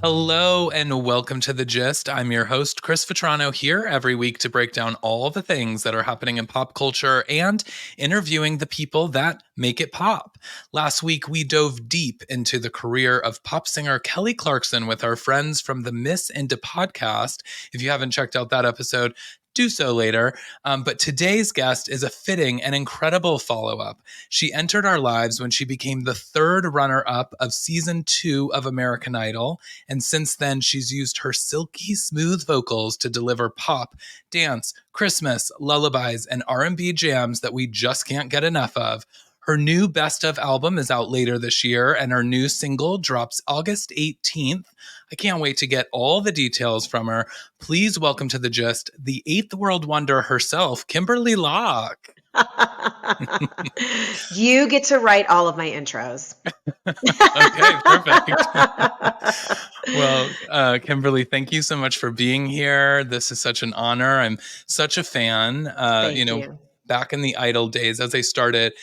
Hello and welcome to The Gist. I'm your host, Chris Vetrano, here every week to break down all the things that are happening in pop culture and interviewing the people that make it pop. Last week, we dove deep into the career of pop singer Kelly Clarkson with our friends from the Miss Into podcast. If you haven't checked out that episode, do so later. But today's guest is a fitting and incredible follow up. She entered our lives when she became the third runner up of season 2 of American Idol. And since then, she's used her silky smooth vocals to deliver pop, dance, Christmas, lullabies, and R&B jams that we just can't get enough of. Her new Best Of album is out later this year, and her new single drops August 18th. I can't wait to get all the details from her. Please welcome to The Gist, the eighth world wonder herself, Kimberley Locke. You get to write all of my intros. Okay, perfect. Well, Kimberley, thank you so much for being here. This is such an honor. I'm such a fan. Thank you. Back in the Idol days, as I started,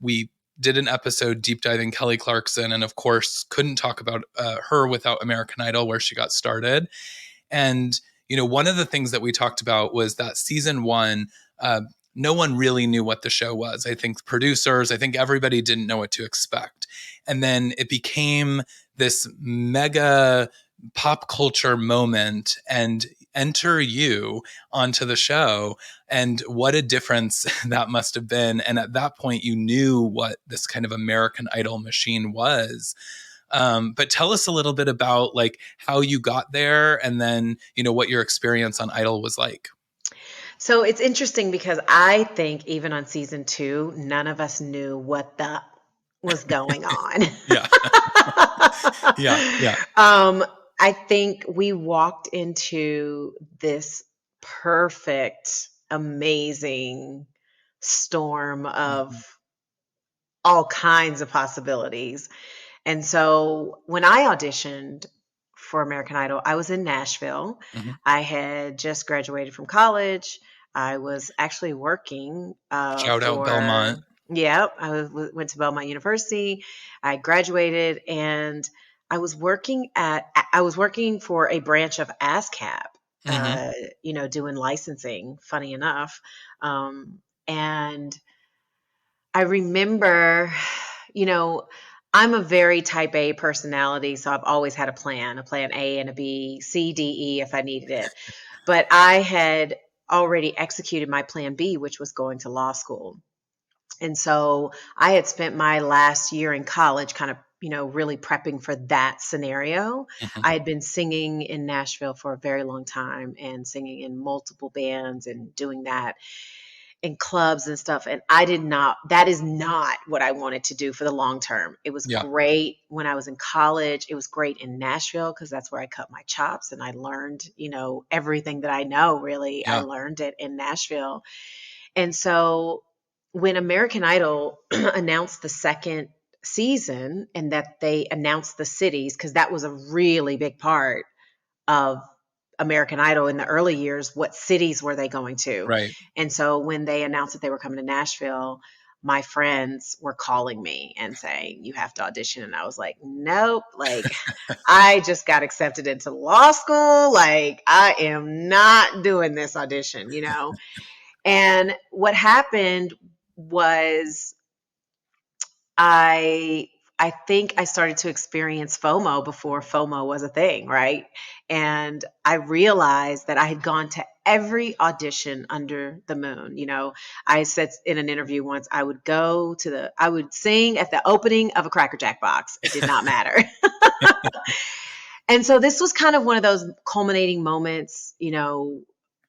we did an episode deep diving Kelly Clarkson, and of course, couldn't talk about her without American Idol, where she got started. And one of the things that we talked about was that season 1. No one really knew what the show was. I think producers, I think everybody didn't know what to expect. And then it became this mega pop culture moment, and enter you onto the show. And what a difference that must have been. And at that point, you knew what this kind of American Idol machine was. But tell us a little bit about like how you got there, and then, what your experience on Idol was like. So it's interesting because I think even on season 2, none of us knew what the was going on. Yeah. Yeah. I think we walked into this perfect, amazing storm of all kinds of possibilities. And so when I auditioned for American Idol, I was in Nashville. Mm-hmm. I had just graduated from college. I was actually working Shout out Belmont. went to Belmont University. I graduated, and I was working for a branch of ASCAP, doing licensing, funny enough. And I remember, I'm a very type A personality, so I've always had a plan A and a B, C, D, E if I needed it. But I had already executed my plan B, which was going to law school. And so I had spent my last year in college kind of, really prepping for that scenario. Mm-hmm. I had been singing in Nashville for a very long time and singing in multiple bands and doing that in clubs and stuff. And that is not what I wanted to do for the long term. It was great when I was in college. It was great in Nashville because that's where I cut my chops and I learned, everything that I know, really. I learned it in Nashville. And so when American Idol announced the second season and that they announced the cities, because that was a really big part of American Idol in the early years, what cities were they going to? Right. And so when they announced that they were coming to Nashville, my friends were calling me and saying, you have to audition. And I was like, nope, like I just got accepted into law school. Like I am not doing this audition, And what happened was I think I started to experience FOMO before FOMO was a thing, right? And I realized that I had gone to every audition under the moon. I said in an interview once, I would sing at the opening of a Cracker Jack box. It did not matter. And so this was kind of one of those culminating moments,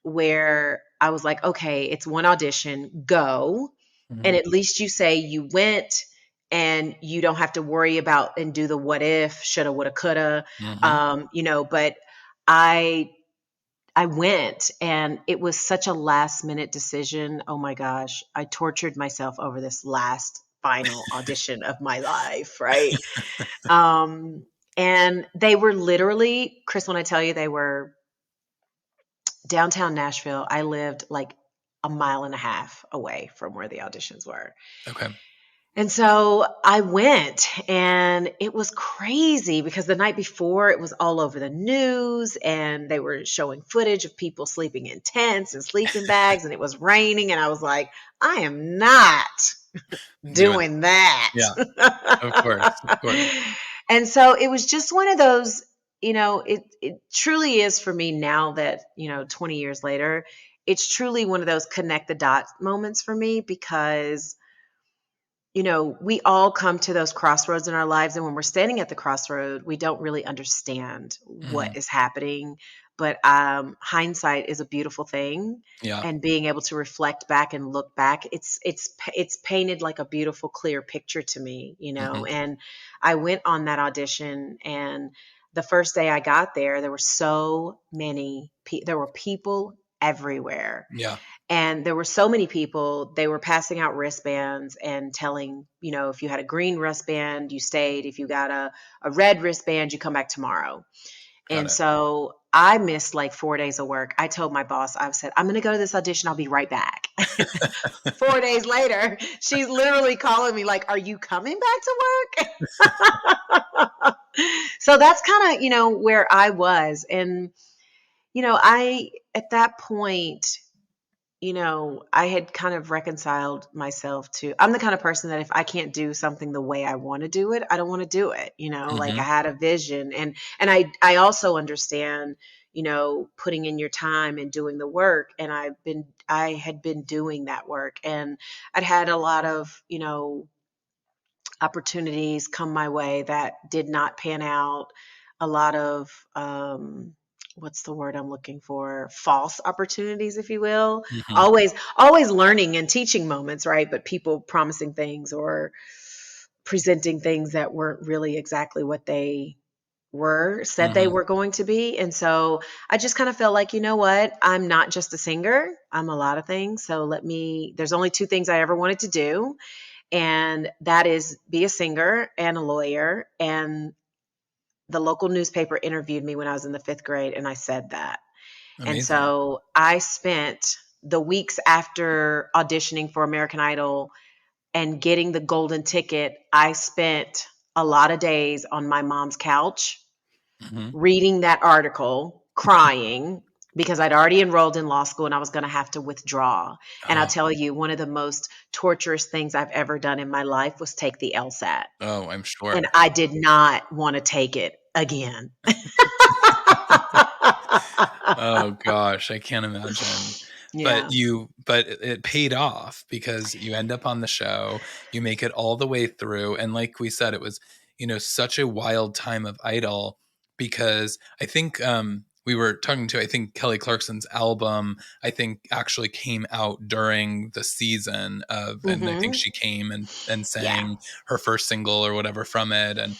where I was like, okay, it's one audition, go. Mm-hmm. And at least you say you went, and you don't have to worry about and do the what if, shoulda, woulda, coulda, but I went, and it was such a last minute decision. Oh my gosh. I tortured myself over this last final audition of my life. Right. And they were literally, Chris, when I tell you they were downtown Nashville, I lived like a mile and a half away from where the auditions were. Okay. And so I went, and it was crazy because the night before it was all over the news, and they were showing footage of people sleeping in tents and sleeping bags, and it was raining. And I was like, I am not Doing doing that. yeah, of course, of course. And so it was just one of those, it truly is for me now that, 20 years later, it's truly one of those connect the dots moments for me because we all come to those crossroads in our lives. And when we're standing at the crossroad, we don't really understand what Mhm. is happening. But hindsight is a beautiful thing. Yeah. And being able to reflect back and look back, it's painted like a beautiful, clear picture to me. Mhm. And I went on that audition, and the first day I got there, there were so many, there were people everywhere, Yeah. and there were so many people, they were passing out wristbands and telling, if you had a green wristband, you stayed. If you got a red wristband, you come back tomorrow. Got And it. so I missed like 4 days of work. I told my boss, I said, I'm going to go to this audition. I'll be right back. 4 days later, she's literally calling me like, are you coming back to work? So that's kind of, where I was. And, at that point, I had kind of reconciled myself to, I'm the kind of person that if I can't do something the way I want to do it, I don't want to do it. Like I Mhm. had a vision, and I also understand, putting in your time and doing the work. And I had been doing that work, and I'd had a lot of, opportunities come my way that did not pan out. A lot of, what's the word I'm looking for? False opportunities, if you will. Mhm. Always learning and teaching moments, right? But people promising things or presenting things that weren't really exactly what they said they Mhm. were going to be. And so I just kind of felt like, you know what? I'm not just a singer. I'm a lot of things. So there's only two things I ever wanted to do, and that is be a singer and a lawyer. And the local newspaper interviewed me when I was in the 5th grade, and I said that. And Amazing. so I spent the weeks after auditioning for American Idol and getting the golden ticket, I spent a lot of days on my mom's couch Mhm. reading that article, crying because I'd already enrolled in law school and I was going to have to withdraw. And I'll Oh. tell you, one of the most torturous things I've ever done in my life was take the LSAT. Oh, I'm And sure. I did not want to take it again. Oh gosh, I can't imagine. Yeah. But it paid off because you end up on the show, you make it all the way through, and like we said, it was, such a wild time of Idol because I think, we were talking to, I think Kelly Clarkson's album, I think actually came out during the season of, and I think Mhm. she came and Yeah. sang her first single or whatever from it. And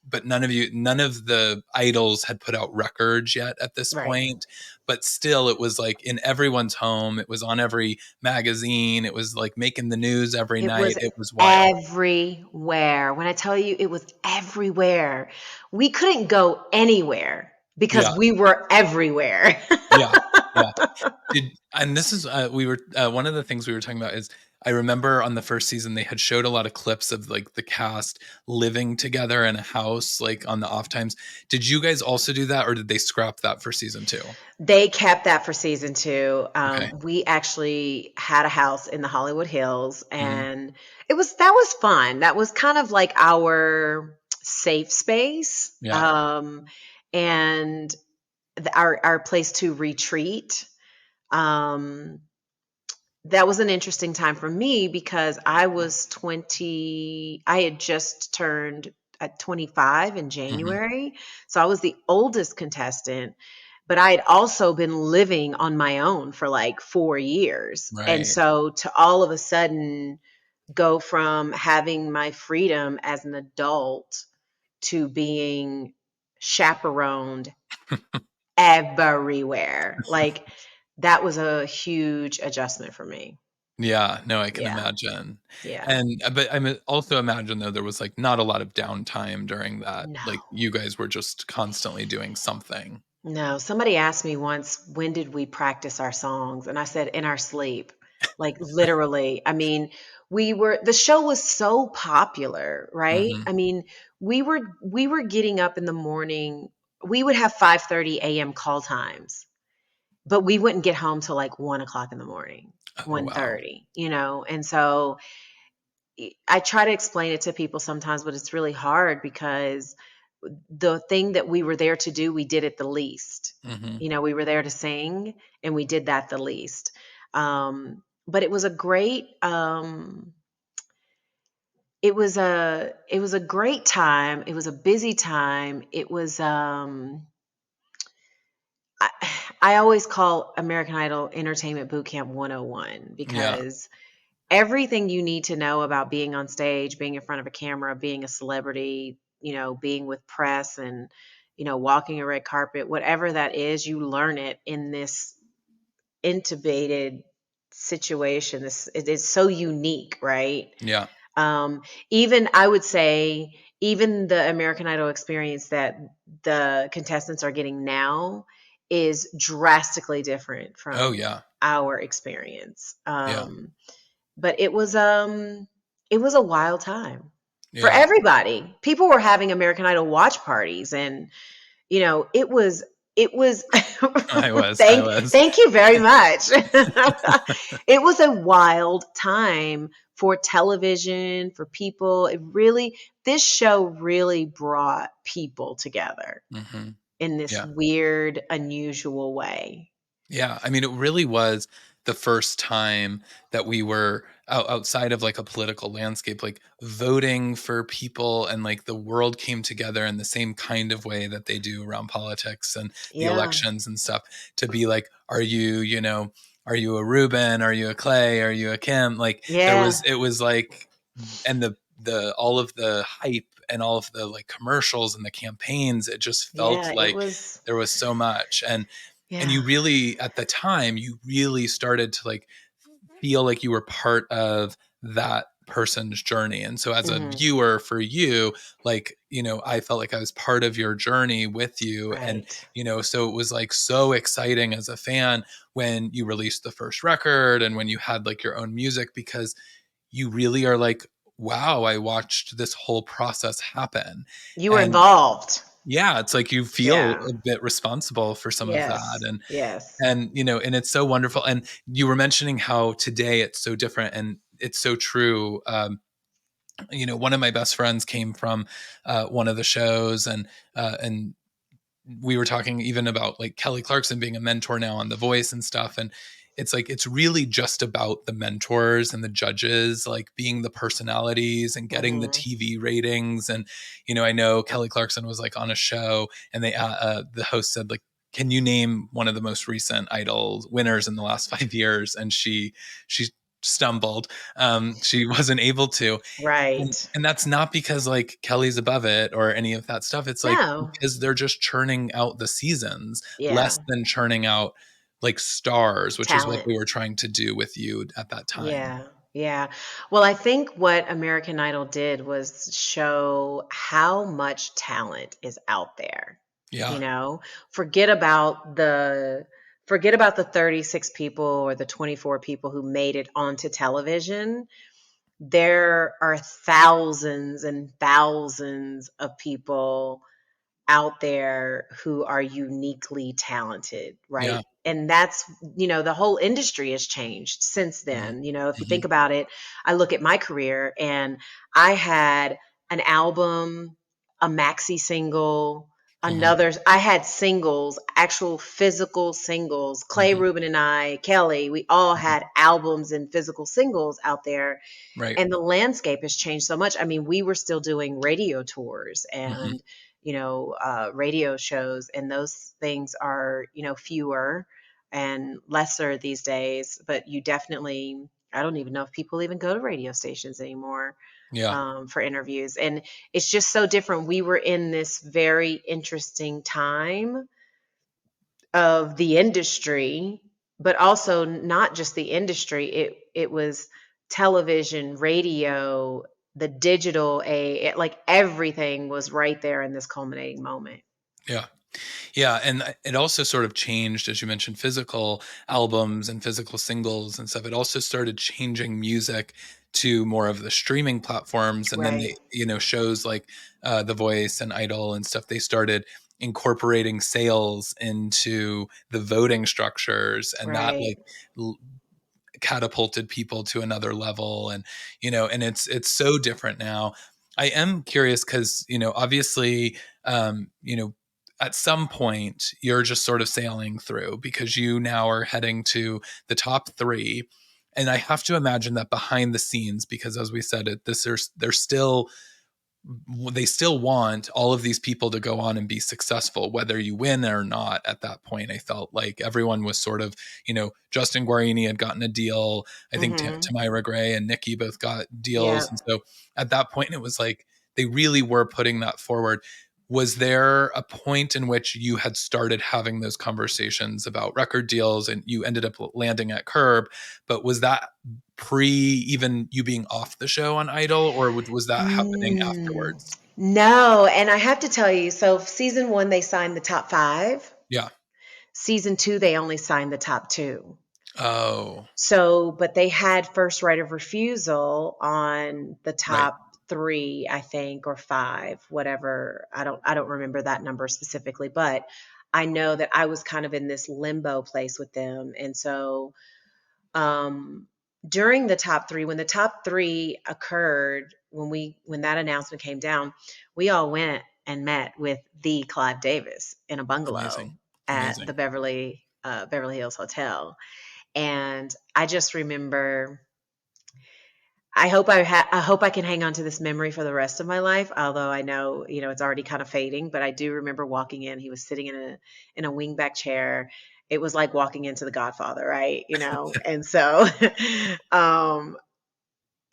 but none of the idols had put out records yet at this Right. point, but still it was like in everyone's home, it was on every magazine, it was like making the news every It night, was it was wild. everywhere. When I tell you it was everywhere, we couldn't go anywhere because Yeah, we were everywhere. yeah, yeah. And this is, we were, one of the things we were talking about is I remember on the first season they had showed a lot of clips of like the cast living together in a house like on the off times. Did you guys also do that, or did they scrap that for season 2? They kept that for season 2. Okay. We actually had a house in the Hollywood Hills, Mhm. and that was fun. That was kind of like our safe space, Yeah. and our place to retreat. Um, that was an interesting time for me because I was 20. I had just turned at 25 in Mhm. January. So I was the oldest contestant, but I had also been living on my own for like 4 years. And Right. so to all of a sudden go from having my freedom as an adult to being chaperoned everywhere, like that was a huge adjustment for me. Yeah, no, I can Yeah. imagine. Yeah. And, but also imagine though there was like not a lot of downtime during that. No. Like you guys were just constantly doing something. No. Somebody asked me once, when did we practice our songs? And I said, in our sleep. Like literally. I mean, the show was so popular, right? Mhm. I mean, we were getting up in the morning. We would have 5:30 a.m. call times, but we wouldn't get home till like 1 o'clock in the morning, Oh, wow. 1:30, and so I try to explain it to people sometimes, but it's really hard because the thing that we were there to do, we did it the least. Mhm. We were there to sing, and we did that the least. But it was a great time. It was a busy time. It was I, I always call American Idol Entertainment Boot Camp 101 Yeah. because everything you need to know about being on stage, being in front of a camera, being a celebrity, being with press and, walking a red carpet, whatever that is, you learn it in this intubated situation. It is so unique, right? Yeah. Even I would say, even the American Idol experience that the contestants are getting now is drastically different Oh, from yeah. our experience. Yeah. But it was a wild time for Yeah. everybody. People were having American Idol watch parties, and it was I was. I thank was. thank you very much. It was a wild time for television, for people. This show really brought people together Mhm. in this Yeah. weird, unusual way. Yeah, I mean, it really was the first time that we were outside of like a political landscape, like voting for people, and like the world came together in the same kind of way that they do around politics and the Yeah. elections and stuff, to be like, are you a Ruben? Are you a Clay? Are you a Kim? Like Yeah. it was like, and the all of the hype and all of the like commercials and the campaigns, it just felt Yeah, it like was. there was so much. And Yeah. you really, at the time, you really started to like feel like you were part of that person's journey. And so as a Mhm. viewer for you, like, I felt like I was part of your journey with you. And, Right. so it was like so exciting as a fan when you released the first record and when you had like your own music, because you really are like, wow, I watched this whole process happen. You were And involved. yeah, it's like you feel Yeah. a bit responsible for some of that. Yes. Yes. And it's so wonderful. And you were mentioning how today it's so different, and it's so true. One of my best friends came from one of the shows, and we were talking even about like Kelly Clarkson being a mentor now on The Voice and stuff. And it's like, it's really just about the mentors and the judges, like being the personalities and getting the Mhm. TV ratings. And, I know Kelly Clarkson was like on a show, and the host said, like, can you name one of the most recent Idol winners in the last 5 years? And she stumbled. She wasn't able to. And Right. and that's not because, like, Kelly's above it or any of that stuff. It's, like, No. because they're just churning out the seasons Yeah. less than churning out, like, stars, which is what Talent. we were trying to do with you at that time. Yeah. Yeah. Well, I think what American Idol did was show how much talent is out there. You Yeah, know, forget about the forget about the 36 people or the 24 people who made it onto television. There are thousands and thousands of people out there who are uniquely talented, yeah, right? And that's, the whole industry has changed since mhm, then. If you think mhm, about it, I look at my career and I had an album, a maxi single, mhm, I had singles, actual physical singles. Clay mhm, Rubin and I, Kelly, we all mhm, had albums and physical singles out there, right, and the landscape has changed so much. I mean, we were still doing radio tours mhm, and radio shows, and those things are fewer and lesser these days. But you definitely, I don't even know if people even go to radio stations anymore yeah, for interviews, and it's just so different. We were in this very interesting time of the industry, but also not just the industry. It was television, radio, the digital like everything was right there in this culminating moment. yeah. Yeah, and it also sort of changed, as you mentioned, physical albums and physical singles and stuff. It also started changing music to more of the streaming platforms. And then Right. they, shows like The Voice and Idol and stuff, they started incorporating sales into the voting structures, and that Right. like catapulted people to another level. And and it's so different now. I am curious because obviously, at some point you're just sort of sailing through, because you now are heading to the top three. And I have to imagine that behind the scenes, because as we said, they're still, they still want all of these people to go on and be successful, whether you win or not. At that point, I felt like everyone was sort of, Justin Guarini had gotten a deal. I think Mm-hmm. Tamira Gray and Nikki both got Yeah. deals. And so at that point, it was like they really were putting that forward. Was there a point in which you had started having those conversations about record deals and you ended up landing at Curb? But was that pre even you being off the show on Idol, or was that happening Mm, afterwards? no, and I have to tell you, so season one, they signed the top five. Yeah. Season two, they only signed the top two. Oh, So, but they had first right of refusal on the right. top three, I think, or five, whatever. I don't remember that number specifically, but I know that I was kind of in this limbo place with them. And so, um, during the top three, when the top three occurred, when that announcement came down, we all went and met with the Clive Davis in a bungalow Amazing. at the Amazing. Beverly Hills Hotel. And I just remember, I hope I can hang on to this memory for the rest of my life, although I know, it's already kind of fading, but I do remember walking in. He was sitting in a wingback chair. It was like walking into The Godfather, right? And so um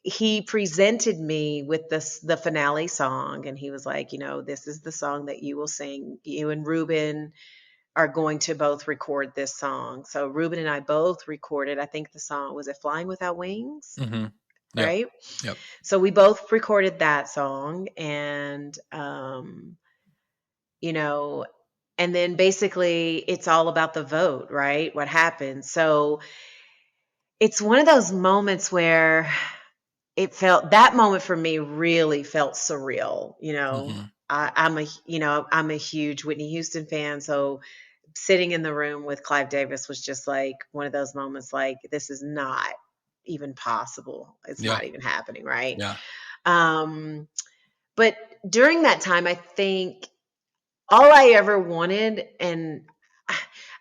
he presented me with the finale song, and he was like, this is the song that you will sing. You and Ruben are going to both record this song. So Ruben and I both recorded, I think the song was it Flying Without Wings, Hmm. Yep. right? Yep. So we both recorded that song, and you know, and then basically it's all about the vote, right? What happens. So it's one of those moments where that moment for me really felt surreal. Hmm. I'm a huge Whitney Houston fan, so sitting in the room with Clive Davis was just like one of those moments like, this is not even possible. It's Yeah. not even happening, right? Yeah. Um, but during that time, I think all I ever wanted, and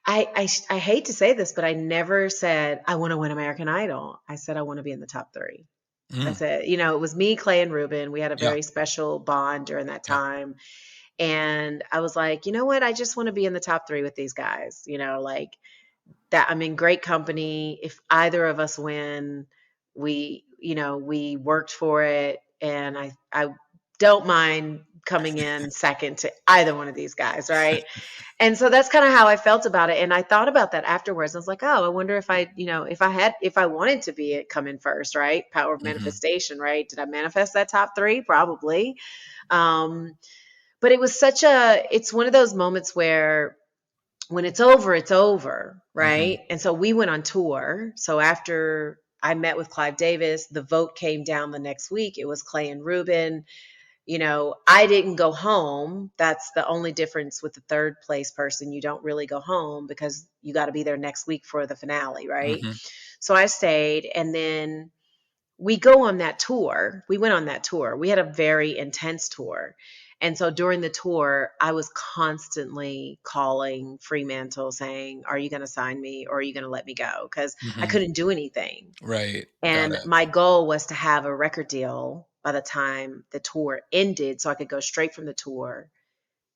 I hate to say this, but I never said, I want to win American Idol. I said, I want to be in the top three. I Mm. said, it was me, Clay, and Ruben. We had a Yeah. very special bond during that Yeah. time. And I was like, you know what? I just want to be in the top three with these guys, like that. I'm in great company. If either of us win, we worked for it. And I don't mind coming in second to either one of these guys. Right. And so that's kind of how I felt about it. And I thought about that afterwards. I was like, oh, I wonder if if I wanted to be it, come in first, right? Power of Hmm. manifestation, right? Did I manifest that top three? Probably. Um, but it's one of those moments where when it's over, Hmm. right? And so we went on tour. So after I met with Clive Davis, the vote came down the next week. It was Clay and Ruben. I didn't go home. That's the only difference with the third place person. You don't really go home because you got to be there next week for the finale, right? Hmm. So I stayed, and then we go on that tour. We went on that tour. We had a very intense tour. And so during the tour, I was constantly calling Fremantle saying, are you going to sign me or are you going to let me go? Because I Hmm. couldn't do anything. Right. Got And it. my goal was to have a record deal by the time the tour ended so I could go straight from the tour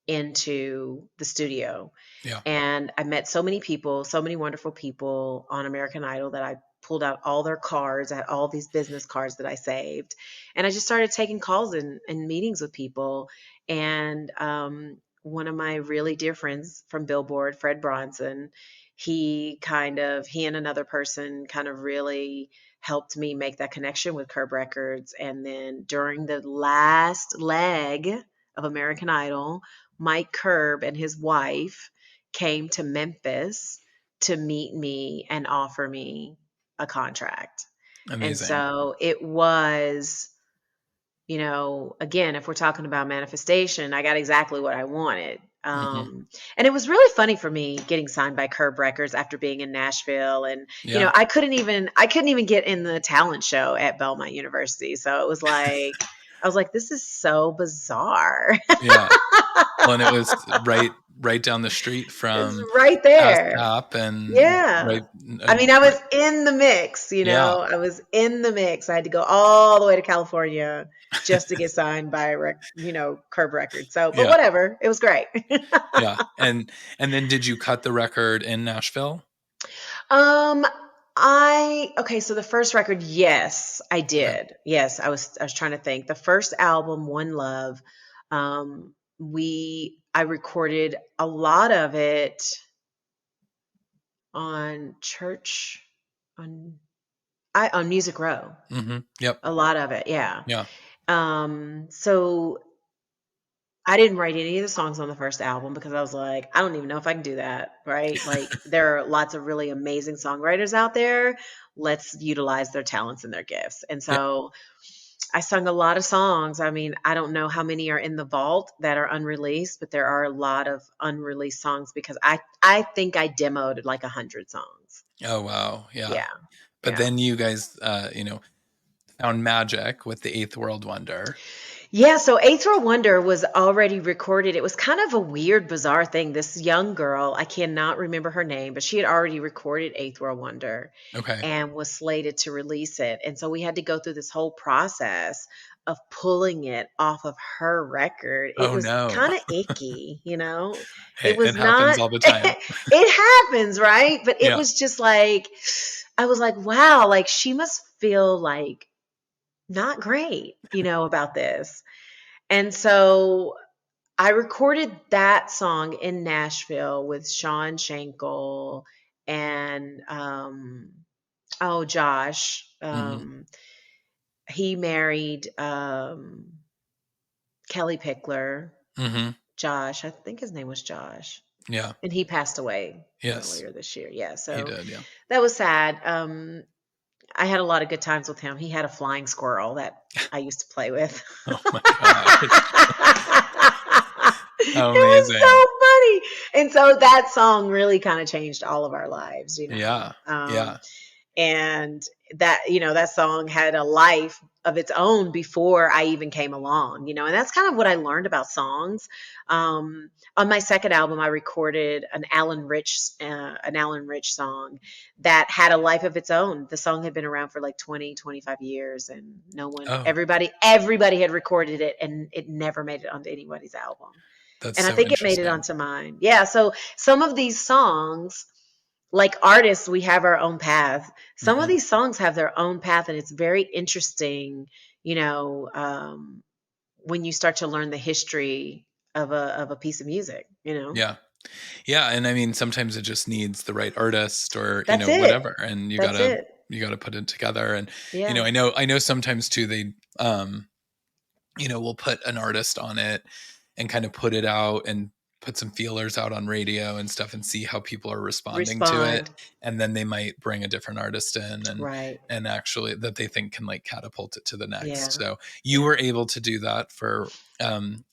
into the studio. Yeah. And I met so many people, so many wonderful people on American Idol that I pulled out all their cards. I had all these business cards that I saved. And I just started taking calls and meetings with people. And one of my really dear friends from Billboard, Fred Bronson, he and another person kind of really helped me make that connection with Curb Records. And then during the last leg of American Idol, Mike Curb and his wife came to Memphis to meet me and offer me a contract. And Amazing. so it was, again, if we're talking about manifestation, I got exactly what I wanted. Hmm. And it was really funny for me getting signed by Curb Records after being in Nashville. And, Yeah. I couldn't even get in the talent show at Belmont University. So it was like, I was like, this is so bizarre. Yeah. Well, and it was right down the street It's from right there. ASCAP and Yeah. right, I mean, I was right. in the mix, Yeah. I was in the mix. I had to go all the way to California just to get signed by Curb Records. So, but Yeah. whatever, it was great. Yeah. And then did you cut the record in Nashville? um, okay, so the first record, yes, I Okay. did. Yes, I was trying to think. The first album, One Love, I recorded a lot of it on church on on Music Row. Yep. A lot of it, yeah. Yeah. So I didn't write any of the songs on the first album because I was like, I don't even know if I can do that, right? Like there are lots of really amazing songwriters out there. Let's utilize their talents and their gifts. And Yeah. so I sung a lot of songs. I mean, I don't know how many are in the vault that are unreleased, but there are a lot of unreleased songs because I think I demoed like 100 songs. Oh, wow. Yeah. Yeah. But Yeah. then you guys, found magic with the Eighth World Wonder. Yeah, so Eighth World Wonder was already recorded. It was kind of a weird, bizarre thing. This young girl, I cannot remember her name, but she had already recorded Eighth World Wonder Okay. and was slated to release it. And so we had to go through this whole process of pulling it off of her record. It Oh, was no. kind of icky. It Hey, was it happens not, all the time. it happens, right? But it Yeah. was just like, I was like, wow, like she must feel like not great, about this. And so I recorded that song in Nashville with Sean Schenkel and Josh. Hmm. He married Kelly Pickler. Hmm. Josh, I think his name was Josh. Yeah. And he passed away Yes, earlier this year. Yeah, he so did. Yeah. that was sad. I had a lot of good times with him. He had a flying squirrel that I used to play with. Oh my gosh. How It was amazing. so funny. And so that song really kind of changed all of our lives. Yeah. Yeah. And that song had a life of its own before I even came along. And that's kind of what I learned about songs. On my second album, I recorded an Alan Rich song that had a life of its own. The song had been around for like 20, 25 years, and Oh, everybody had recorded it, and it never made it onto anybody's album. that's And I so think it made it interesting. onto mine. Yeah. So some of these songs, like artists, we have our own path. Some of Hmm. these songs have their own path, and it's very interesting, you know, um, when you start to learn the history of a piece of music. Yeah. Yeah. And I mean, sometimes it just needs the right artist or, That's it. whatever. And That's it. you gotta put it together. And, Yeah. I know sometimes too, they, will put an artist on it and kind of put it out and put some feelers out on radio and stuff and see how people are responding to it. Respond. And then they might bring a different artist in Right. and actually that they think can like catapult it to the next. Yeah. So you Yeah. were able to do that for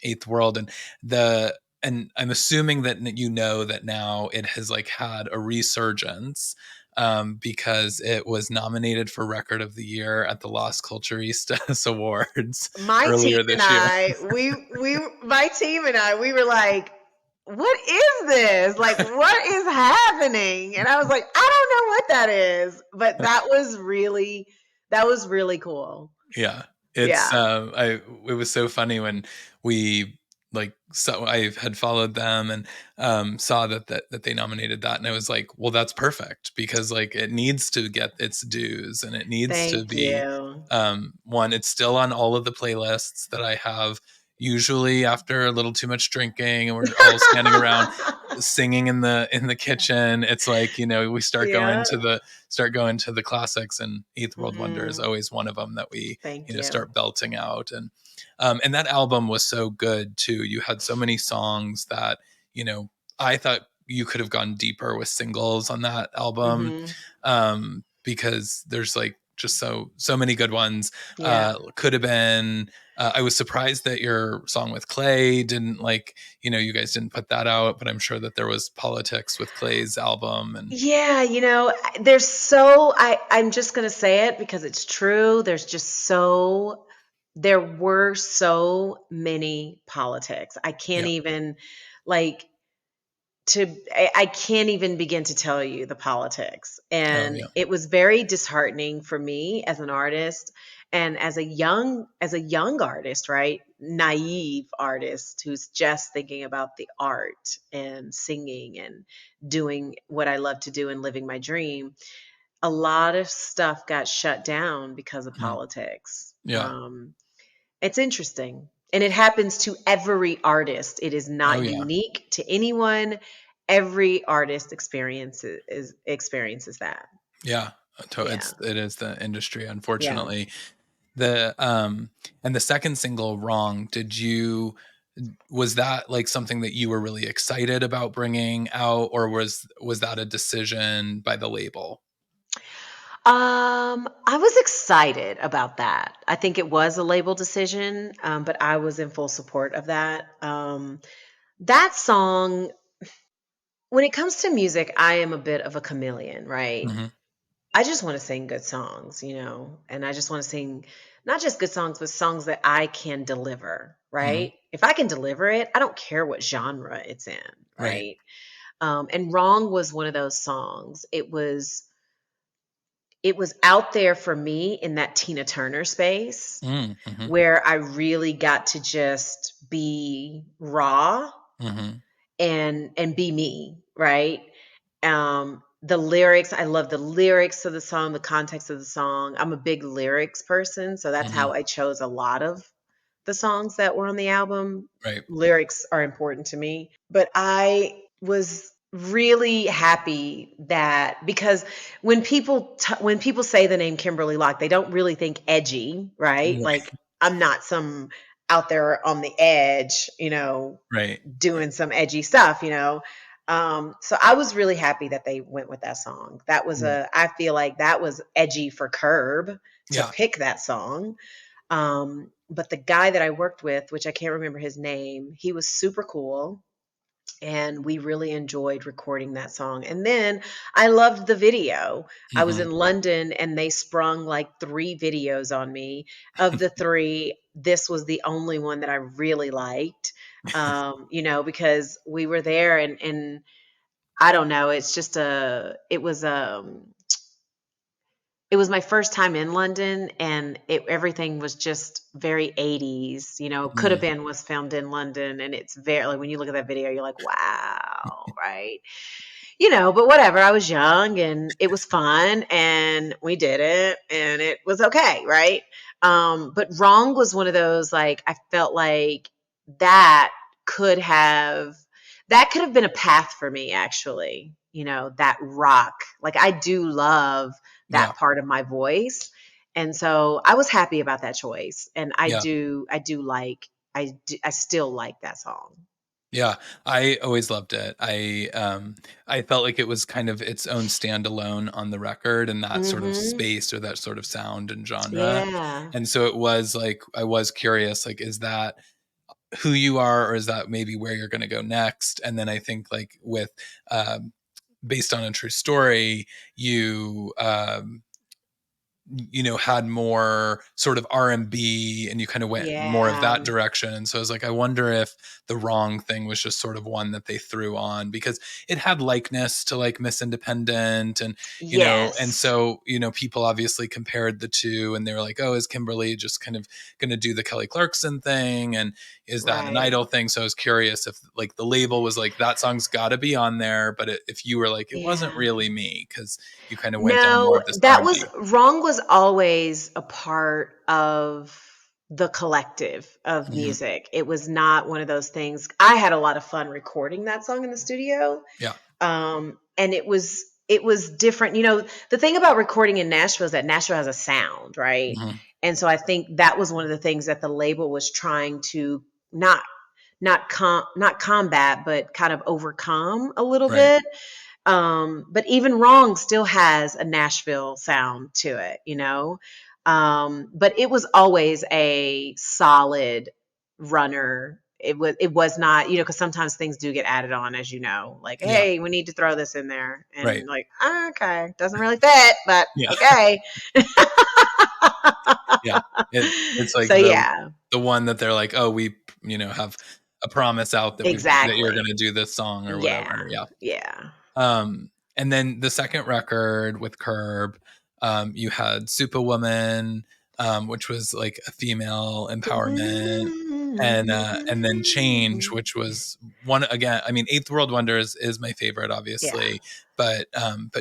Eighth World. And I'm assuming that that now it has like had a resurgence because it was nominated for Record of the Year at the Las Culturistas Awards My team earlier and this year. I, my team and I, we were like, what is this? Like, what is happening? And I was like, I don't know what that is, but that was really cool. Yeah. It's Yeah. I it was so funny when we I had followed them and saw that they nominated that, and I was like, well, that's perfect because like it needs to get its dues and it needs to Thank be you. one, it's still on all of the playlists that I have usually after a little too much drinking and we're all standing around singing in the kitchen. It's like, we Yeah. start going to the classics, and Eighth World Wonder is Hmm. always one of them that we, Thank you. start belting out. And that album was so good too. You had so many songs that, I thought you could have gone deeper with singles on that album. Hmm. Because there's like just so many good ones. Yeah. Could have been. I was surprised that your song with Clay didn't like. You guys didn't put that out, but I'm sure that there was politics with Clay's album, and Yeah, there's so I'm just going to say it because it's true. There were so many politics. I can't yeah, even like I can't even begin to tell you the politics. oh And yeah, it was very disheartening for me as an artist and as a young artist, right? Naive artist who's just thinking about the art and singing and doing what I love to do and living my dream. A lot of stuff got shut down because of mhm, politics. yeah, It's interesting. And it happens to every artist. It is oh not yeah, unique to anyone. Every artist experiences that. yeah. Yeah. It is the industry, Yeah. unfortunately. The and the second single, Wrong, was that like something that you were really excited about bringing out, or was that a decision by the label? I was excited about that. I think it was a label decision, but I was in full support of that. That song, when it comes to music, I am a bit of a chameleon, right? Hmm. I just want to sing good songs, and I just want to sing not just good songs, but songs that I can deliver, Hmm. right? If I can deliver it, I don't care what genre it's in, Right. right? And Wrong was one of those songs. It was out there for me in that Tina Turner space Mm-hmm. where I really got to just be raw Hmm. and be me, right? The lyrics, I love the lyrics of the song, the context of the song. I'm a big lyrics person, so that's Hmm. how I chose a lot of the songs that were on the album. Right. Lyrics are important to me, but I was really happy that because when people say the name Kimberly Locke, they don't really think edgy, right? Right. Like I'm not some out there on the edge, Right. doing some edgy stuff. So I was really happy that they went with that song. Right. I feel like that was edgy for Curb to Yeah. pick that song. But the guy that I worked with, which I can't remember his name, he was super cool. And we really enjoyed recording that song. And then I loved the video. I was Hmm. in London and they sprung like 3 videos on me. Of the 3, this was the only one that I really liked. Because we were there and I don't know, it was my first time in London, and everything was just very 80s. Could have Hmm. been was filmed in London, and it's very like when you look at that video, you're like, wow, right? But whatever. I was young and it was fun and we did it and it was okay, right? But Wrong was one of those like I felt like that could have that could have been a path for me actually. That rock. Like I do love Yeah. that part of my voice. And so I was happy about that choice. And Yeah. I still like that song. Yeah, I always loved it. I felt like it was kind of its own standalone on the record in that sort of Mhm. space or that sort of sound and genre. Yeah. And so it was like I was curious, like, is that who you are, or is that maybe where you're going to go next? And then I think like with based on a true story, had more sort of R&B and you kind of went more of Yeah. that direction. And so I was like, I wonder if the Wrong thing was just sort of one that they threw on because it had likeness to like Miss Independent and Yes. so, people obviously compared the two and they were like, oh, is Kimberly just kind of going to do the Kelly Clarkson thing? And is that an Right. idol thing? So I was curious if like the label was like, that song's got to be on there. But if you were like, it wasn't Yeah. really me because you kind of went down more No, of this that was R&B. Wrong was always a part of the collective of Hmm. music. It was not one of those things. I had a lot of fun recording that song in the studio. Yeah. And it was different. The thing about recording in Nashville is that Nashville has a sound, right? Mhm. And so I think that was one of the things that the label was trying to not not combat, but kind of overcome a little Right. bit. But even Wrong still has a Nashville sound to it, you know. But it was always a solid runner. It was not, you know, because sometimes things do get added on, as you know, like, Yeah. hey, we need to throw this in there, Right. and like, okay, doesn't really fit, but Yeah. okay. Yeah. It's like So yeah, the one that they're like, oh, we, have a promise out that you're exactly. gonna do this song or whatever. Yeah, Yeah. yeah. And then the second record with Curb, you had Superwoman, which was like a female empowerment, and then Change, which was one again. I mean, Eighth World Wonder is my favorite, Yeah. obviously, but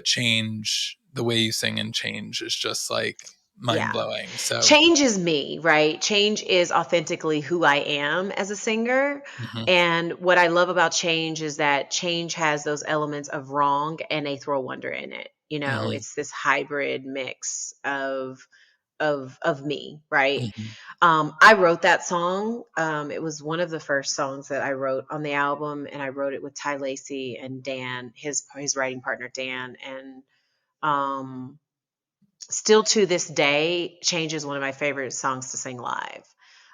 Change, the way you sing in Change is just like mind Yeah. blowing. So, Change is me, right? Change is authentically who I am as a singer. mhm, And what I love about Change is that Change has those elements of Wrong and A Throw Wonder in it. You know, mhm, it's this hybrid mix of me, right? mhm, I wrote that song. It was one of the first songs that I wrote on the album, and I wrote it with Ty Lacey and Dan, his writing partner Dan, and um still to this day, Change is one of my favorite songs to sing live.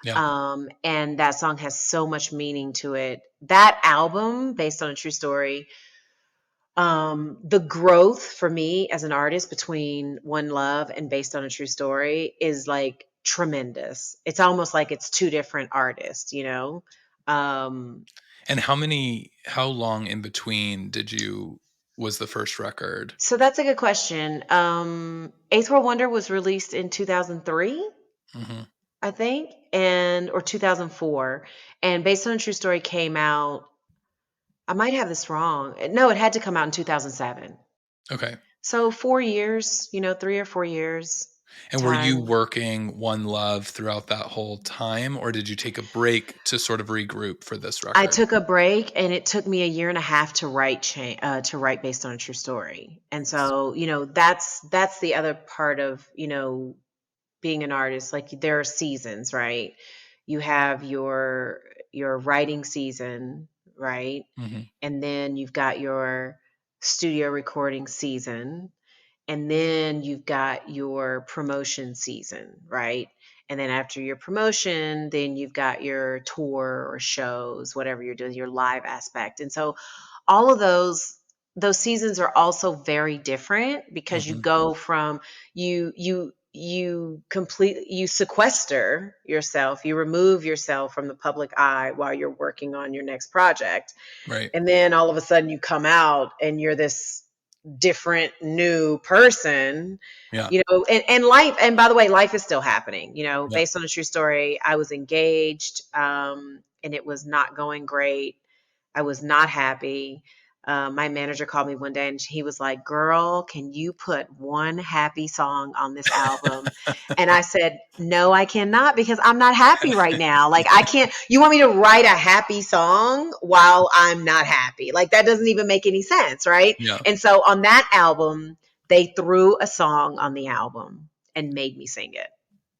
yeah. And that song has so much meaning to it. That album, based on a true story, the growth for me as an artist between One Love and Based on a True Story is like tremendous. It's almost like it's two different artists, you know? Um, And how long in between was the first record? so that's a good question. Eighth World Wonder was released in 2003. Hmm. I think, and or 2004. And Based on a True Story came out. I might have this wrong. No, it had to come out in 2007. Okay. So 4 years, 3 or 4 years And were you time. working One Love throughout that whole time, or did you take a break to sort of regroup for this I record? took a break, and it took me a year and a half to to write Based on a True Story. And Nice. so, that's the other part of, being an artist. Like, there are seasons, right? You have your writing season, right? Mhm. And then you've got your studio recording season, and then you've got your promotion season, right? And then after your promotion, then you've got your tour or shows, whatever you're doing, your live aspect. And so all of those seasons are also very different, because you Mhm. go from you sequester yourself, you remove yourself from the public eye while you're working on your next project, Right. and then all of a sudden you come out and you're this different new person, Yeah. and life, and by the way, life is still happening, Yeah. based on a true story. I was engaged, and it was not going great. I was not happy. My manager called me one day, and he was like, girl, can you put one happy song on this album? And I said, no, I cannot, because I'm not happy right now. Like, I can't, you want me to write a happy song while I'm not happy? Like, that doesn't even make any sense, right? Yeah. And so on that album, they threw a song on the album and made me sing it.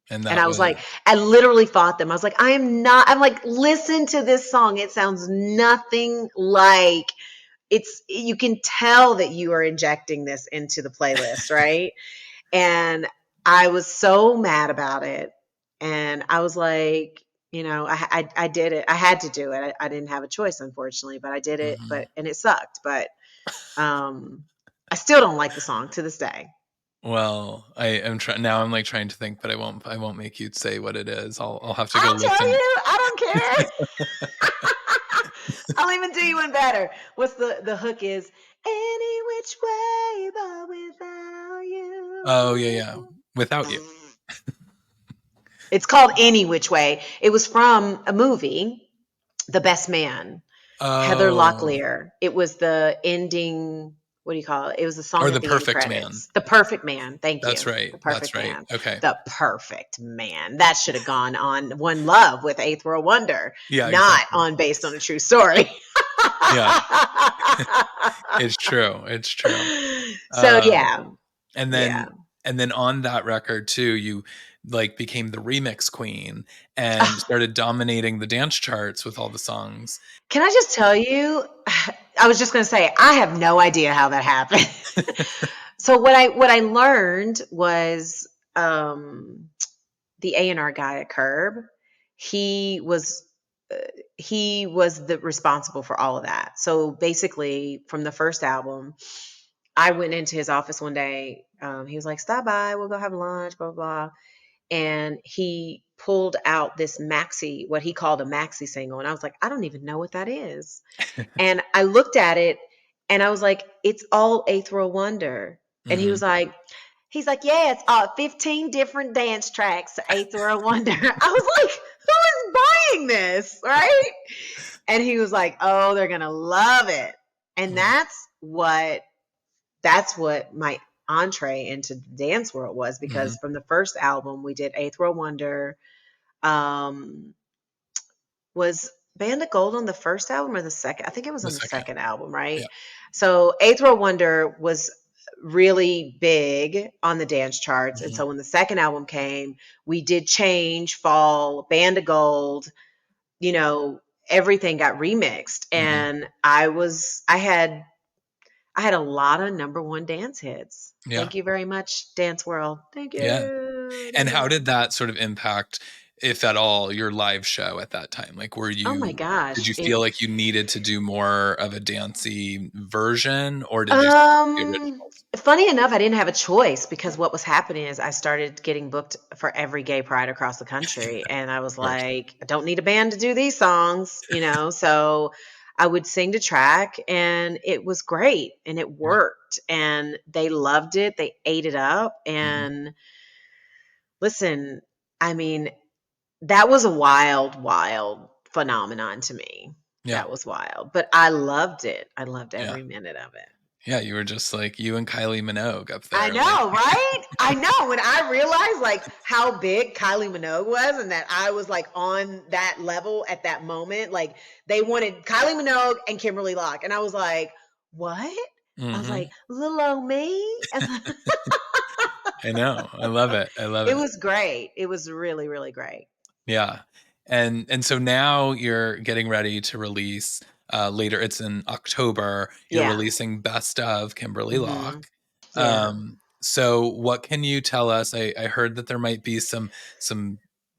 And And that I was was like, I literally fought them. I was like, I'm like, listen to this song. It sounds nothing like you can tell that you are injecting this into the playlist, right? And I was so mad about it. And I was like, I did it. I had to do it. I didn't have a choice, unfortunately, but I did it. Mhm. And it sucked. But um, I still don't like the song to this day. Well, I am trying now. I'm like trying to think, but I won't make you say what it is. I'll have to go I'll tell listen. you, I don't care. I'll even do you one better. What's the hook is any which way but without Oh, yeah, yeah. you. Without You. It's called Any Which Way. It was from a movie, The Best Man. Heather Oh, Locklear. It was the ending. What do you call it? It was the or song The at the end Perfect Man. credits. The Perfect Man. Thank That's you. right. The That's Perfect right. Man. Okay. The Perfect Man. That should have gone on One Love with Eighth World Wonder, Yeah, not exactly. on Based on a True Story. Yeah, it's true. It's true. So Um, yeah, and yeah. then on that record too, you like became the remix queen and started dominating the dance charts with all the songs. Can I just tell you? I was just going to say, I have no idea how that happened. So what I learned was, the A&R guy at Curb, he was uh, he was the responsible for all of that. So basically, from the first album, I went into his office one day. He was like, "Stop by, we'll go have lunch, blah blah blah." And he pulled out this maxi, what he called a maxi single, and I was like, "I don't even know what that is." And I looked at it, and I was like, "It's all Eighth World Wonder." And he Hmm. was like, he's like, "Yeah, it's 15 different dance tracks to Eighth World Wonder." I was like, "Who is buying this?" Right? And he was like, "Oh, they're gonna love it." And Yeah. that's what my entree into the dance world was, Hmm. because from the first album we did Eighth World Wonder. Um, was Band of Gold on the first album or the second? I think it was The on the second. second album, right? Yeah. So Eighth World Wonder was really big on the dance charts. And Hmm. so when the second album came, we did Change, Fall, Band of Gold, you know, everything got remixed. Hmm. And I had a lot of number one dance hits. Yeah. Thank you very much, Dance World. Thank Yeah. you. And Thank you how very did much. that sort of impact, if at all, your live show at that time? Like, Oh my did gosh. you feel like you needed to do more of a dancey version, or did you stick with the Um, originals? Funny enough, I didn't have a choice, because what was happening is I started getting booked for every gay pride across the country. And I was Of course. like, I don't need a band to do these songs, you know? So I would sing the track, and it was great, and it Yeah. worked, and they loved it. They ate it up. Hmm. And listen, I mean, that was a wild, wild phenomenon to me. Yeah. That was wild, but I loved it. I loved Yeah. every minute of it. Yeah. You were just like you and Kylie Minogue up I there. Like, know, right? I know. When I realized like how big Kylie Minogue was, and that I was like on that level at that moment, like they wanted Kylie Minogue and Kimberley Locke. And I was like, what? I was hmm. like, little old me. And I know. I love it. I love it it. was great. It was really, really great. Yeah. And so now you're getting ready to release later. It's in October. You're Yeah. releasing Best of Kimberly Hmm. Locke. Yeah. So what can you tell us? I heard that there might be some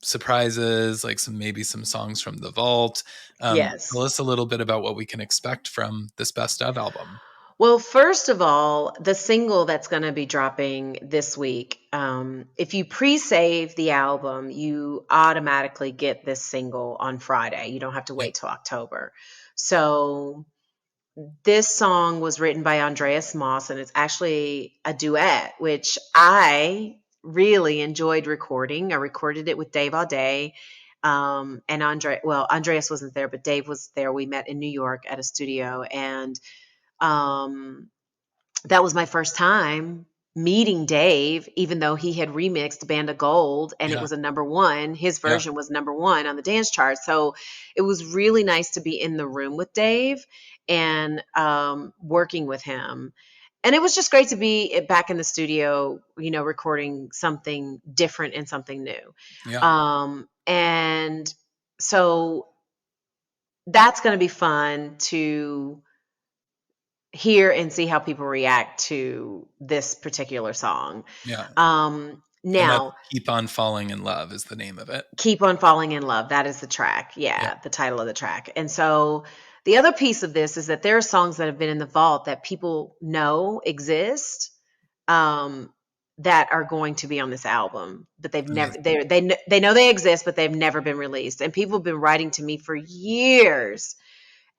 surprises, like maybe some songs from the vault. Tell Yes. us a little bit about what we can expect from this Best of album. Well, first of all, the single that's going to be dropping this week, if you pre save the album, you automatically get this single on Friday. You don't have to Yep. wait till October. So, this song was written by Andreas Moss, and it's actually a duet, which I really enjoyed recording. I recorded it with Dave Auday. And Andreas wasn't there, but Dave was there. We met in New York at a studio, and um, that was my first time meeting Dave, even though he had remixed Band of Gold and it Yeah. was a number one. His Yeah. version was number one on the dance chart. So it was really nice to be in the room with Dave and working with him. And it was just great to be back in the studio, recording something different and something new. Yeah. And so that's going to be fun to hear and see how people react to this particular song. Yeah. And that's Now, Keep on Falling in Love is the name of it. Keep on Falling in Love. That is the track. Yeah. Yeah, the title of the track. And so the other piece of this is that there are songs that have been in the vault that people know exist, um, that are going to be on this album, but they've never Amazing. they know they exist, but they've never been released. And people have been writing to me for years,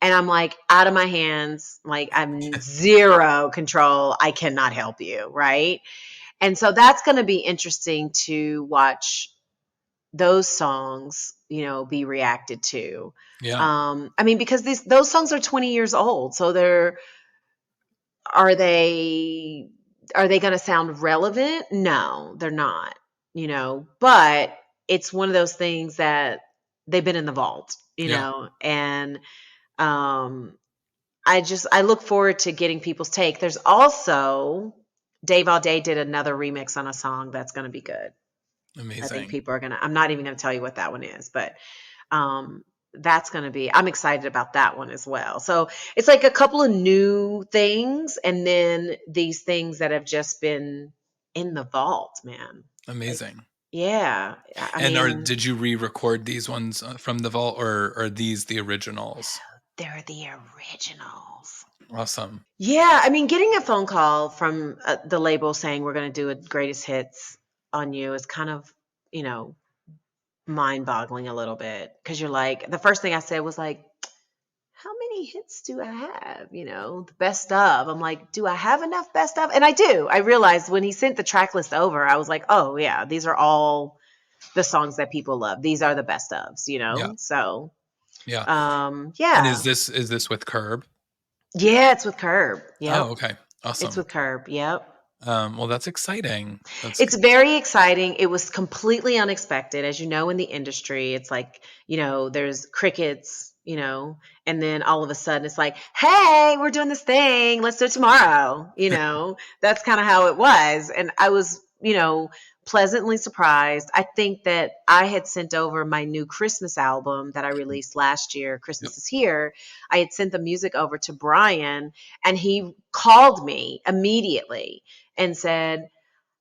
and I'm like, out of my hands, like I'm zero control. I cannot help you, right? And so that's going to be interesting to watch those songs, be reacted to. Yeah. I mean, because those songs are 20 years old, so are they are they going to sound relevant? No, they're not. But it's one of those things that they've been in the vault, Yeah. and um I look forward to getting people's take. There's also Dave All Day did another remix on a song that's going to be good. I think Amazing. people are going to, I'm not even going to tell you what that one is, but um that's going to be, I'm excited about that one as well. So it's like a couple of new things and then these things that have just been in the vault, man. Like, Amazing. yeah, I And mean, did you re-record these ones from the vault, or are these the originals? they're the originals. Awesome. Yeah, I mean, getting a phone call from the label saying we're going to do a greatest hits on you is kind of, you know, mind boggling a little bit because you're like, the first thing I said was like, how many hits do I have? You know, the best of. I'm like, do I have enough best of? And I do. I realized when he sent the track list over, I was like, oh, yeah, these are all the songs that people love. These are the best ofs, you Yeah. know? So, Yeah. And yeah. is this with Curb? Yeah, it's with Curb. Oh, Yep. okay. It's Awesome. with Curb. Yep. Well, that's exciting. It's very exciting. It was completely unexpected. As you know, in the industry, it's like, you know, there's crickets, you know, and then all of a sudden it's like, hey, we're doing this thing. Let's do it tomorrow. You know, that's kind of how it was. And I was, you know, pleasantly surprised. I think that I had sent over my new Christmas album that I released last year, Yep. Christmas is Here. I had sent the music over to Brian and he called me immediately and said,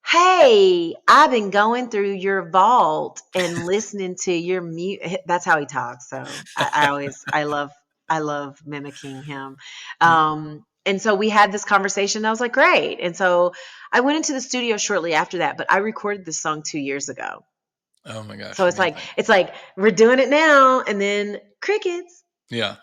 hey, I've been going through your vault and listening to your music. That's how he talks. So I love mimicking him. Yeah. And so we had this conversation. And I was like, great. And so I went into the studio shortly after that, but I recorded this song 2 years ago. Oh my So gosh, amazing. it's like we're doing it now, and then crickets, Yeah.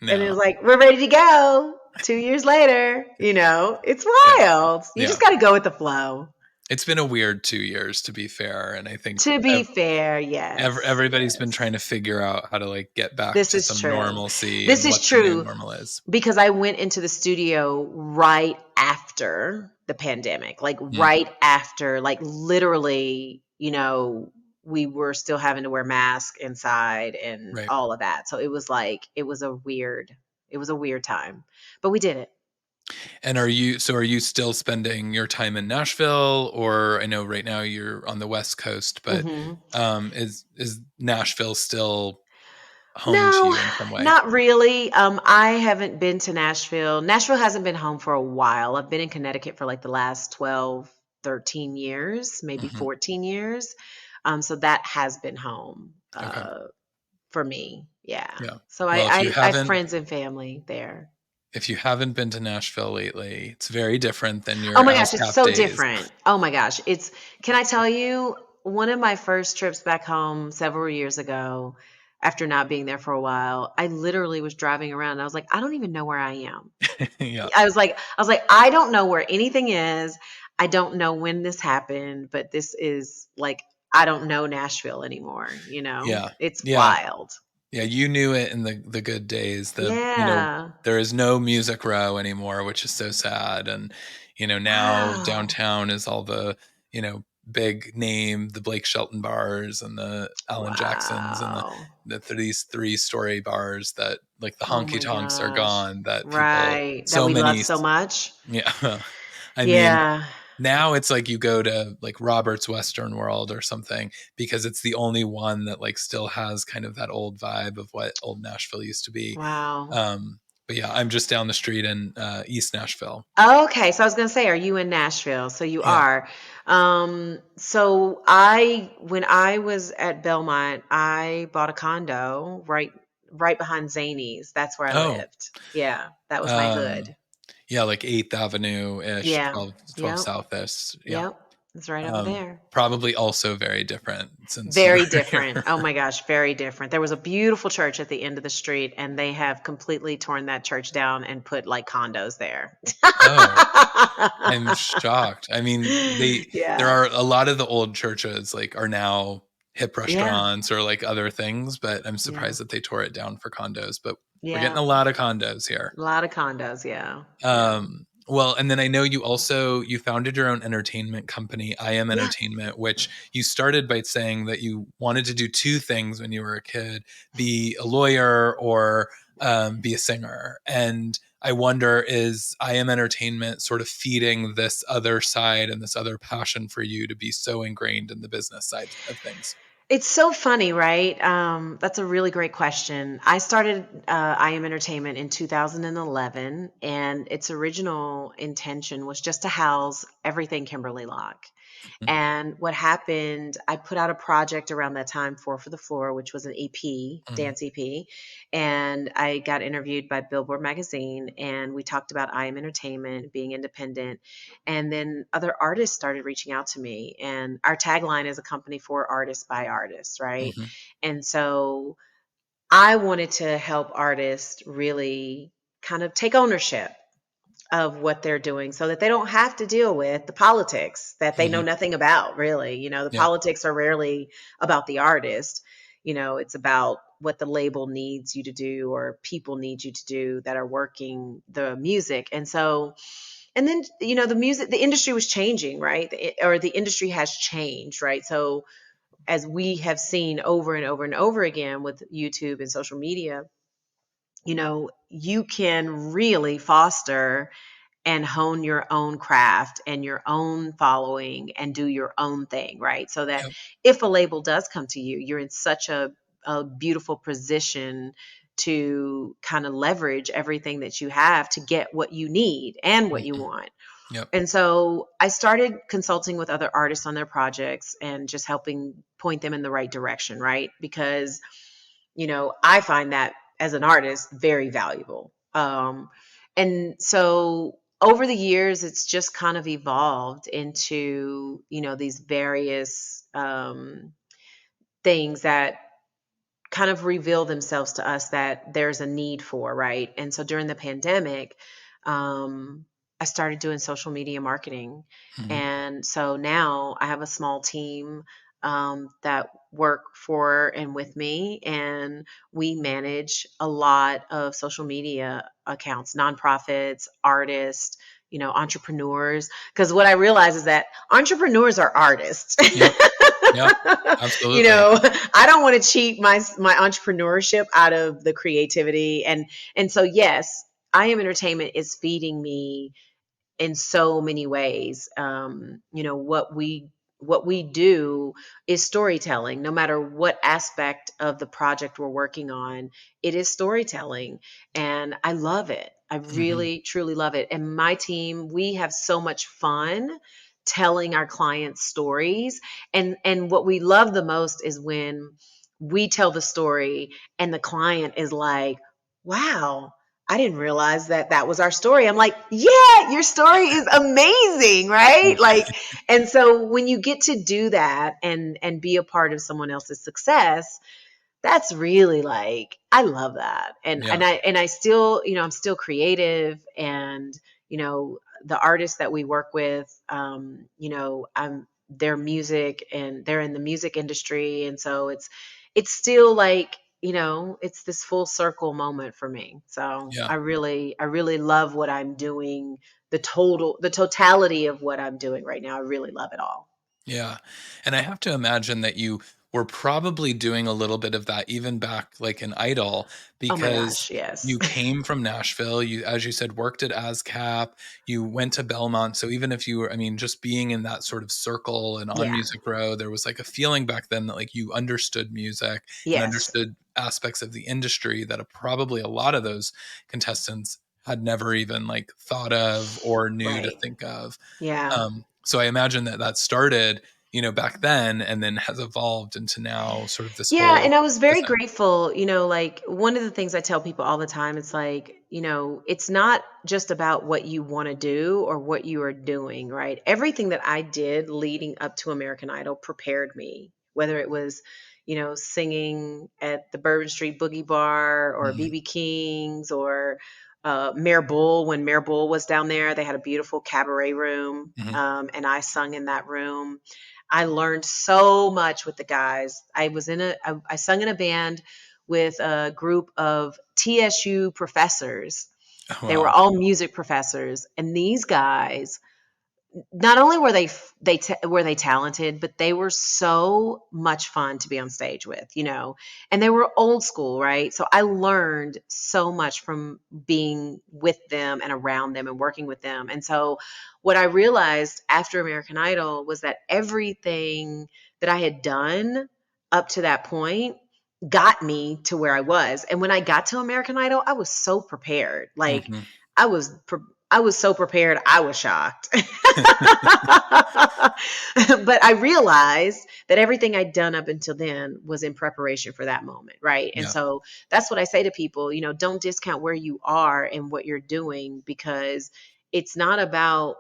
and it No. was like we're ready to go. 2 years later, you know, it's Yeah. wild. You just Yeah. got to go with the flow. It's been a weird 2 years, to be fair, and I think To be fair, yes, everybody's been yes. trying to figure out how to like get back This to is some true. normalcy This and is what the new true normal is. because I went into the studio right after the pandemic, like Mm, right after, like literally, you know, we were still having to wear masks inside and right. all of that. So it was like, it was a weird time, but we did it. And are you still spending your time in Nashville, or I know right now you're on the West Coast, but Hmm. is Nashville still home to No, you in some way? not really. I haven't been to Nashville. Nashville hasn't been home for a while. I've been in Connecticut for like the last 12, 13 years, maybe Hmm. 14 years. So that has been home Okay. for me. Yeah. Yeah. So Well, I have friends and family there. if you haven't been to Nashville lately, it's very different than Oh your my gosh, it's ASCAP so days. different. Oh my gosh. Can I tell you, one of my first trips back home several years ago, after not being there for a while, I literally was driving around and I was like, I don't even know where I am. Yeah. I don't know where anything is. I don't know when this happened, but this is like, I don't know Nashville anymore. You know, Yeah. it's Yeah. wild. Yeah, you knew it in the good days. Yeah. There is no Music Row anymore, which is so sad. And, now Wow. downtown is all the, big name, the Blake Shelton bars and the Alan Jacksons and Wow. these 3-story bars that like the Oh honky my tonks are gosh. gone that people, Right. That so we love many, so much. yeah. I mean, Yeah. now it's like you go to like Robert's Western World or something because it's the only one that like still has kind of that old vibe of what old Nashville used to be. Wow. But yeah, I'm just down the street in East Nashville. Okay, so I was gonna say, are you in Nashville? So you Yeah. are. When I was at Belmont, I bought a condo right behind Zany's. That's where I Oh, lived. Yeah, that was my um, hood. yeah, like 8th Avenue ish, Yeah. 12 Yep. South ish. Yeah. Yep. It's right over there. Probably also very different since you're Very different. here. Oh my gosh, very different. There was a beautiful church at the end of the street, and they have completely torn that church down and put like condos there. Oh, I'm shocked. I mean, there Yeah. are a lot of the old churches like are now hip Yeah. restaurants or like other things, but I'm Yeah. surprised that they tore it down for condos. But we're getting Yeah. a lot of condos here. A lot of condos. Yeah. Yeah. Well, and then I know you founded your own entertainment company, I Am Yeah. Entertainment, which you started by saying that you wanted to do two things when you were a kid: be a lawyer or be a singer. And I wonder, is I Am Entertainment sort of feeding this other side and this other passion for you to be so ingrained in the business side of things? It's so funny, right? That's a really great question. I started I Am Entertainment in 2011, and its original intention was just to house everything Kimberley Locke. Mhm, And what happened, I put out a project around that time, Four for the Floor, which was an EP, mhm, dance EP. And I got interviewed by Billboard magazine, and we talked about I Am Entertainment, being independent. And then other artists started reaching out to me. And our tagline is a company for artists by artists, right? mhm. And so I wanted to help artists really kind of take ownership of what they're doing so that they don't have to deal with the politics that they know Mhm. nothing about, really. The Yeah. politics are rarely about the artist. It's about what the label needs you to do or people need you to do that are working the music. And so, and then, the industry was changing, right? Or the industry has changed, right? So, as we have seen over and over and over again with YouTube and social media, you can really foster and hone your own craft and your own following and do your own thing, right? So that Yep. if a label does come to you, you're in such a beautiful position to kind of leverage everything that you have to get what you need and what you Mhm. want. Yep. And so I started consulting with other artists on their projects and just helping point them in the right direction, right? Because, I find that as an artist very valuable. And so over the years, it's just kind of evolved into, these various things that kind of reveal themselves to us that there's a need for, right? And so during the pandemic, um, I started doing social media marketing. Mhm. And so now I have a small team that work for and with me, and we manage a lot of social media accounts, nonprofits, artists, entrepreneurs. Because what I realize is that entrepreneurs are artists. Yep. Yep. you Absolutely. know I don't want to cheat my entrepreneurship out of the creativity, and so yes, I Am Entertainment is feeding me in so many ways. What we do is storytelling. No matter what aspect of the project we're working on, it is storytelling, and I love it. I Mhm. really truly love it. And my team, we have so much fun telling our clients stories, and what we love the most is when we tell the story and the client is like, wow, I didn't realize that that was our story. I'm like, yeah, your story is amazing, right? Like, and so when you get to do that and be a part of someone else's success, that's really like, I love that. And Yeah. and I still, I'm still creative, and the artists that we work with, I'm their music, and they're in the music industry, and so it's still like, it's this full circle moment for me. So Yeah. I really love what I'm doing. The totality of what I'm doing right now, I really love it all. Yeah. And I have to imagine that you were probably doing a little bit of that even back like in Idol Oh my because gosh, yes. you came from Nashville, you as you said worked at ASCAP, you went to Belmont. So even if you were I mean just being in that sort of circle and on Yeah. Music Row, there was like a feeling back then that like you understood music and Yes. understood aspects of the industry that probably a lot of those contestants had never even like thought of or knew to Right. think of. Yeah. So I imagine that that started, back then and then has evolved into now sort of this Yeah, whole and I was very different. grateful, like one of the things I tell people all the time, it's like, it's not just about what you want to do or what you are doing, right? Everything that I did leading up to American Idol prepared me, whether it was, singing at the Bourbon Street Boogie Bar or Mhm, BB King's or Mayor Bull. When Mayor Bull was down there, they had a beautiful cabaret room, mhm. and I sung in that room. I learned so much with the guys. I sung in a band with a group of TSU professors. Oh, They were wow. all music professors, and these guys, not only were they talented, but they were so much fun to be on stage with, and they were old school, right? So I learned so much from being with them and around them and working with them. And so what I realized after American Idol was that everything that I had done, up to that point got me to where I was. And when I got to American Idol, I was so prepared. Like Mhm. I was I was so prepared, I was shocked. But I realized that everything I'd done up until then was in preparation for that moment, right? And Yeah. so that's what I say to people, don't discount where you are and what you're doing, because it's not about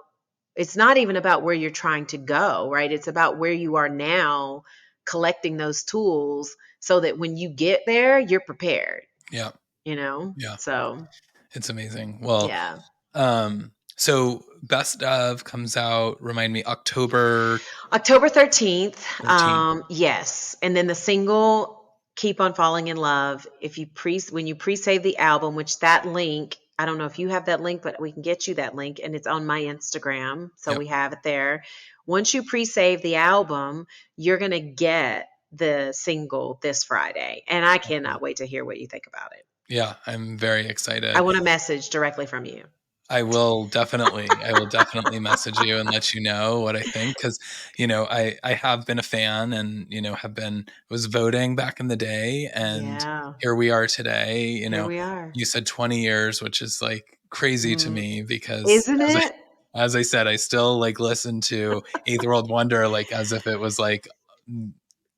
it's not even about where you're trying to go, right? It's about where you are now, collecting those tools so that when you get there, you're prepared, Yeah. Yeah. So, It's amazing. Well, yeah. so Best of comes out, remind me, October October 13th. 13th. Yes. And then the single, Keep on Falling in Love. When you pre-save the album, which that link, I don't know if you have that link, but we can get you that link, and it's on my Instagram. So Yep. we have it there. Once you pre-save the album, you're going to get the single this Friday. And I cannot wait to hear what you think about it. Yeah, I'm very I excited. want a message directly from you. I will definitely message you and let you know what I think, because I have been a fan, and was voting back in the day, and Yeah. here we are today. Here we are. You said 20 years, which is like crazy to Mm, me, because isn't it? as I said, I still like listen to Eighth World Wonder like as if it was like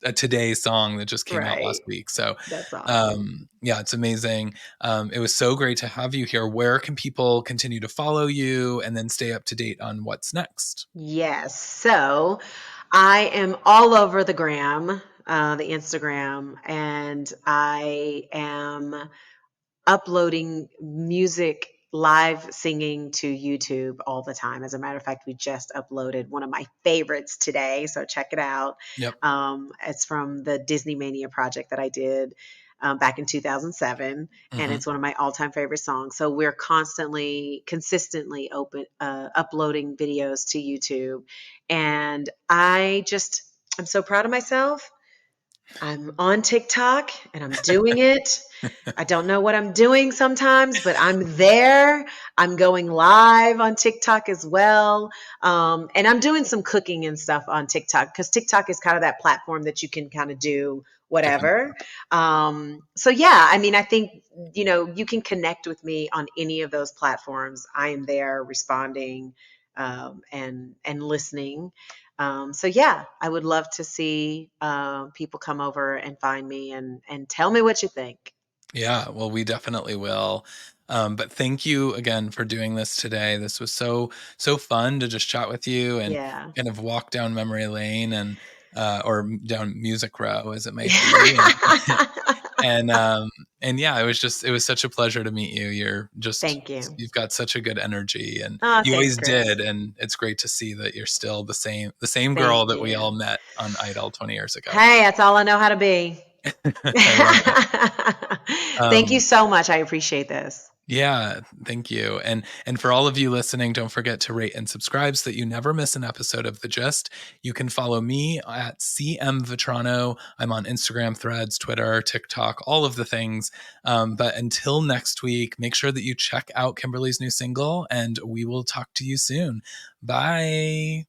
a today song that just came out last Right. week. So, That's awesome. yeah, it's amazing. It was so great to have you here. Where can people continue to follow you and then stay up to date on what's next? Yes. So I am all over the gram, the Instagram, and I am uploading music, live singing to YouTube all the time. As a matter of fact, we just uploaded one of my favorites today, so check it out. Yep. It's from the Disney Mania project that I did back in 2007, and Hmm. it's one of my all-time favorite songs. So we're consistently uploading videos to YouTube, and I'm so proud of myself. I'm on TikTok and I'm doing it. I don't know what I'm doing sometimes, but I'm there. I'm going live on TikTok as well. And I'm doing some cooking and stuff on TikTok, because TikTok is kind of that platform that you can kind of do Different. whatever. So yeah, I mean, I think, you can connect with me on any of those platforms. I am there responding, and listening. So yeah, I would love to see people come over and find me and tell me what you think. Yeah, well, we definitely will. But thank you again for doing this today. This was so fun to just chat with you and Yeah. kind of walk down memory lane, and or down music row as it might be. And and yeah, it was such a pleasure to meet you. Thank you. You've got such a good energy, and Oh, you thanks, always Chris. did. And it's great to see that you're still the same girl Thank that we you. all met on Idol 20 years ago. Hey, that's all I know how to be. I love it. Thank you Um, so much. I appreciate this. yeah, thank you. And for all of you listening, don't forget to rate and subscribe so that you never miss an episode of The Gist. You can follow me at CM Vetrano. I'm on Instagram, Threads, Twitter, TikTok, all of the things. But until next week, make sure that you check out Kimberly's new single, and we will talk to you soon. Bye.